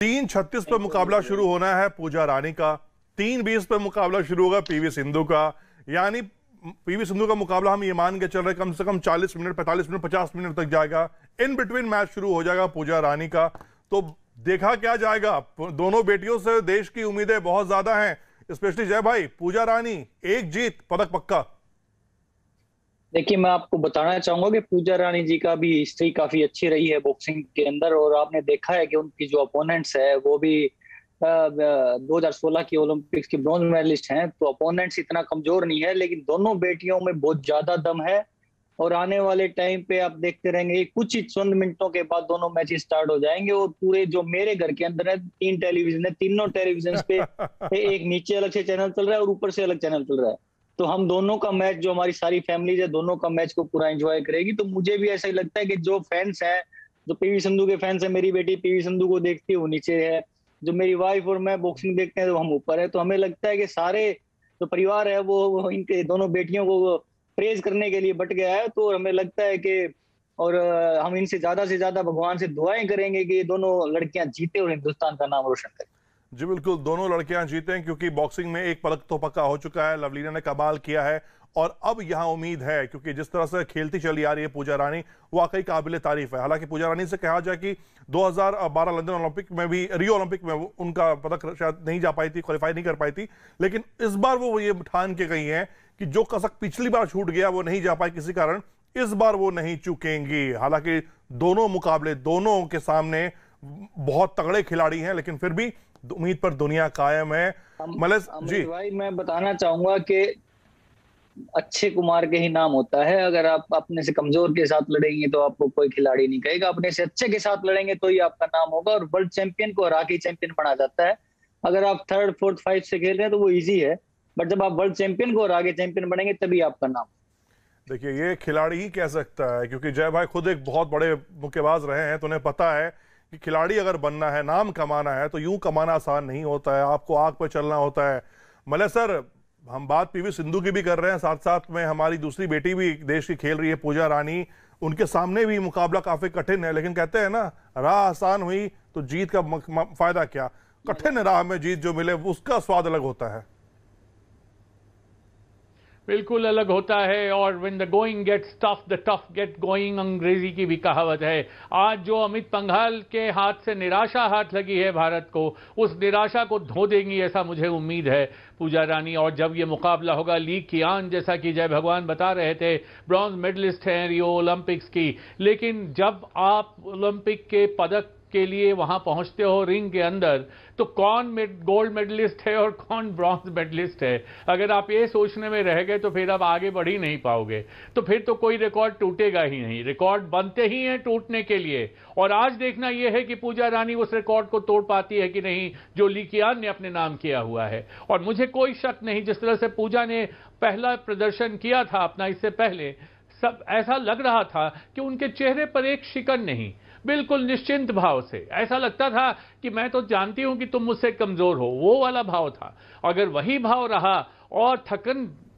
3:36 पे मुकाबला शुरू होना है पूजा रानी का, 3:20 पे मुकाबला शुरू होगा पीवी सिंधु का। यानी पीवी सिंधु का मुकाबला हम ये मान के चल रहे कम से कम 40 मिनट, 45 मिनट, 50 मिनट तक जाएगा। इन बिटवीन मैच शुरू हो जाएगा पूजा रानी का। तो देखा क्या जाएगा, दोनों बेटियों से देश की उम्मीदें बहुत ज्यादा हैं, स्पेशली जय भाई। पूजा रानी एक जीत, पदक पक्का। देखिए, मैं आपको बताना चाहूंगा कि पूजा रानी जी का भी हिस्ट्री काफी अच्छी रही है बॉक्सिंग के अंदर, और आपने देखा है कि उनकी जो अपोनेंट्स है वो भी 2016 की ओलंपिक्स की ब्रॉन्ज मेडलिस्ट हैं। तो अपोनेंट्स इतना कमजोर नहीं है, लेकिन दोनों बेटियों में बहुत ज्यादा दम है। और आने वाले टाइम पे आप देखते रहेंगे, कुछ ही चंद मिनटों के बाद दोनों मैचेस स्टार्ट हो जाएंगे। और पूरे जो मेरे घर के अंदर है 3 टेलीविजन है, तीनों टेलीविजन पे एक नीचे अलग से चैनल चल रहा है और ऊपर से अलग चैनल चल रहा है। तो हम दोनों का मैच, जो हमारी सारी फैमिली है, दोनों का मैच को पूरा एंजॉय करेगी। तो मुझे भी ऐसा ही लगता है कि जो फैंस हैं, जो पीवी सिंधु के फैंस है, मेरी बेटी पीवी सिंधु को देखती है वो नीचे है, जो मेरी वाइफ और मैं बॉक्सिंग देखते हैं तो हम ऊपर है। तो हमें लगता है कि सारे जो परिवार है वो इनके दोनों बेटियों को प्रेज करने के लिए बट गया है। तो हमें लगता है कि और हम इनसे ज्यादा से ज्यादा भगवान से दुआएं करेंगे कि ये दोनों लड़कियां जीते और हिंदुस्तान का नाम रोशन करें। जी बिल्कुल, दोनों लड़कियां जीतें, क्योंकि बॉक्सिंग में एक पदक तो पक्का हो चुका है, लवलीना ने कमाल किया है। और अब यहां उम्मीद है, क्योंकि जिस तरह से खेलती चली आ रही है पूजा रानी, वाकई काबिल तारीफ है। हालांकि पूजा रानी से कहा जाए कि 2012 लंदन ओलंपिक में भी, रियो ओलंपिक में उनका पदक शायद नहीं जा पाई थी, क्वालिफाई नहीं कर पाई थी, लेकिन इस बार वो ये ठान के गई हैं कि जो कसक पिछली बार छूट गया, वो नहीं जा पाई किसी कारण, इस बार वो नहीं चूकेंगी। हालांकि दोनों मुकाबले, दोनों के सामने बहुत तगड़े खिलाड़ी हैं, लेकिन फिर भी उम्मीद पर दुनिया कायम है। मलस जी भाई, मैं बताना चाहूंगा कि अच्छे कुमार के ही नाम होता है। अगर आप अपने से कमजोर के साथ लड़ेंगे तो आपको कोई खिलाड़ी नहीं कहेगा, अपने से अच्छे के साथ लड़ेंगे तो ही आपका नाम होगा। और वर्ल्ड चैंपियन को हरा के चैंपियन बना जाता है। अगर आप 3rd 4th 5th से खेल रहे हैं तो वो इजी है, बट जब आप वर्ल्ड चैंपियन को हरा के चैंपियन बनेंगे तभी आपका नाम। देखिए, ये खिलाड़ी ही कह सकता है, क्योंकि जय भाई खुद एक बहुत बड़े मुक्केबाज रहे हैं, तो उन्हें पता है कि खिलाड़ी अगर बनना है, नाम कमाना है, तो यूं कमाना आसान नहीं होता है, आपको आग पर चलना होता है। मलय सर, हम बात पीवी सिंधु की भी कर रहे हैं, साथ साथ में हमारी दूसरी बेटी भी देश की खेल रही है, पूजा रानी। उनके सामने भी मुकाबला काफी कठिन है, लेकिन कहते हैं ना, राह आसान हुई तो जीत का फायदा क्या। कठिन राह में जीत जो मिले उसका स्वाद अलग होता है। बिल्कुल अलग होता है। और when the going gets tough the tough get going, अंग्रेजी की भी कहावत है। आज जो अमित पंघाल के हाथ से निराशा हाथ लगी है भारत को, उस निराशा को धो देंगी, ऐसा मुझे उम्मीद है पूजा रानी। और जब ये मुकाबला होगा, ली कियान, जैसा कि जय भगवान बता रहे थे, ब्रॉन्ज मेडलिस्ट हैं रियो ओलंपिक्स की, लेकिन जब आप ओलंपिक के पदक के लिए वहां पहुंचते हो रिंग के अंदर, तो कौन गोल्ड मेडलिस्ट है और कौन ब्रॉन्ज मेडलिस्ट है, अगर आप ये सोचने में रह गए तो फिर आप आगे बढ़ ही नहीं पाओगे। तो फिर तो कोई रिकॉर्ड टूटेगा ही नहीं। रिकॉर्ड बनते ही हैं टूटने के लिए। और आज देखना यह है कि पूजा रानी उस रिकॉर्ड को तोड़ पाती है कि नहीं जो ली कियान ने अपने नाम किया हुआ है। और मुझे कोई शक नहीं, जिस तरह से पूजा ने पहला प्रदर्शन किया था अपना, इससे पहले सब ऐसा लग रहा था कि उनके चेहरे पर एक शिकन नहीं, बिल्कुल निश्चिंत भाव से ऐसा लगता था कि मैं तो जानती हूं कि तुम मुझसे कमजोर हो, वो वाला भाव था। अगर वही भाव रहा और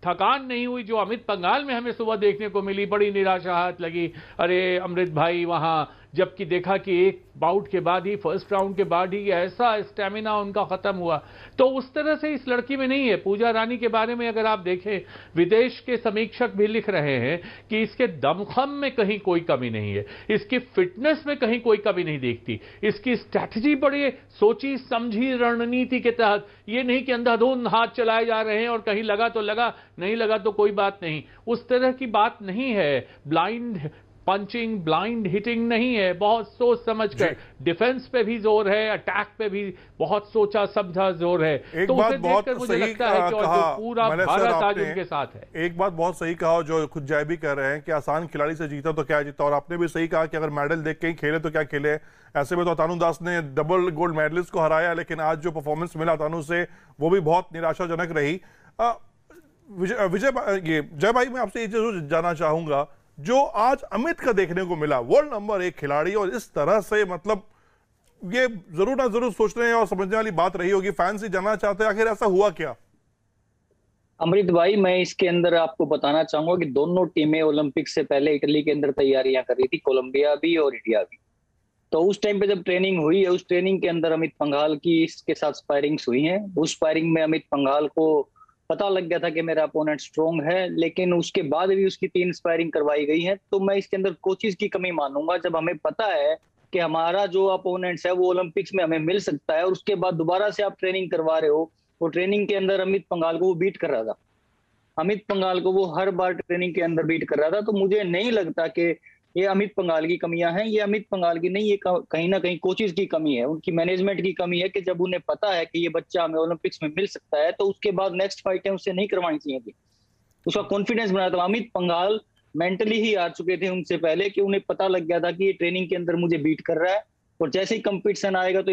थकान नहीं हुई जो अमित पंघाल में हमें सुबह देखने को मिली, बड़ी निराशा हाथ लगी, अरे अमृत भाई वहां, जबकि देखा कि एक बाउट के बाद ही, फर्स्ट राउंड के बाद ही ऐसा स्टेमिना उनका खत्म हुआ। तो उस तरह से इस लड़की में नहीं है। पूजा रानी के बारे में अगर आप देखें, विदेश के समीक्षक भी लिख रहे हैं कि इसके दमखम में कहीं कोई कमी नहीं है, इसकी फिटनेस में कहीं कोई कमी नहीं दिखती, इसकी स्ट्रैटेजी बड़ी सोची समझी रणनीति के तहत, ये नहीं कि अंधाधुंध हाथ चलाए जा रहे हैं और कहीं लगा तो लगा, नहीं लगा तो कोई बात नहीं, उस तरह की बात नहीं है। ब्लाइंड पंचिंग, ब्लाइंड हिटिंग नहीं है, बहुत सोच समझ कर। डिफेंस पे भी जोर है, अटैक पे भी बहुत सोचा समझा जोर है। एक तो बात उसे बहुत देखकर मुझे सही लगता है कि कहा, पूरा भारत आज उनके साथ है। एक बात बहुत सही कहा, जो खुद जय भी कह रहे हैं कि आसान खिलाड़ी से जीता तो क्या जीता। और आपने भी सही कहा कि अगर मेडल देख के ही खेले तो क्या खेले। ऐसे में तो अतानु दास ने डबल गोल्ड मेडलिस्ट को हराया, लेकिन आज जो परफॉर्मेंस मिला अतानु से, वो भी बहुत निराशाजनक रही। जय भाई, मैं आपसे ये जरूर जानना चाहूंगा, जो आज अमित का देखने को मिला, वर्ल्ड नंबर 1 खिलाड़ी, और इस तरह से, मतलब ये जरूर ना जरूर सोचने और समझने वाली बात रही होगी, फैंस ही जानना चाहते हैं आखिर ऐसा हुआ क्या। अमृत भाई, मैं इसके अंदर आपको बताना चाहूंगा कि दोनों टीमें ओलंपिक से पहले इटली के अंदर तैयारियां कर रही थी, कोलंबिया भी और इंडिया भी। तो उस टाइम पे जब ट्रेनिंग हुई है, उस ट्रेनिंग के अंदर अमित पंघाल की इसके साथ स्पायरिंग्स हुई हैं। उस स्पायरिंग में अमित पंघाल को पता लग गया था कि मेरा अपोनेंट स्ट्रोंग है, लेकिन उसके बाद भी उसकी 3 स्पायरिंग करवाई गई है। तो मैं इसके अंदर कोचेज की कमी मानूंगा, जब हमें पता है कि हमारा जो अपोनेंट्स है वो ओलंपिक्स में हमें मिल सकता है और उसके बाद दोबारा से आप ट्रेनिंग करवा रहे हो। वो ट्रेनिंग के अंदर अमित पंघाल को वो बीट कर रहा था, अमित पंघाल को वो हर बार ट्रेनिंग के अंदर बीट कर रहा था। तो मुझे नहीं लगता कि ये अमित पंघाल की कमियां हैं, ये अमित पंघाल की नहीं, ये कहीं ना कहीं कोचेज की कमी है, उनकी मैनेजमेंट की कमी है कि जब उन्हें पता है कि ये बच्चा हमें ओलंपिक्स में मिल सकता है तो उसके बाद नेक्स्ट फाइट है उससे नहीं करवानी चाहिए थी, उसका कॉन्फिडेंस बनाया था। अमित पंघाल मेंटली ही आ चुके थे उनसे पहले कि उन्हें पता लग गया था कि ये ट्रेनिंग के अंदर मुझे बीट कर रहा है और जैसे ही कंपटीशन आएगा तो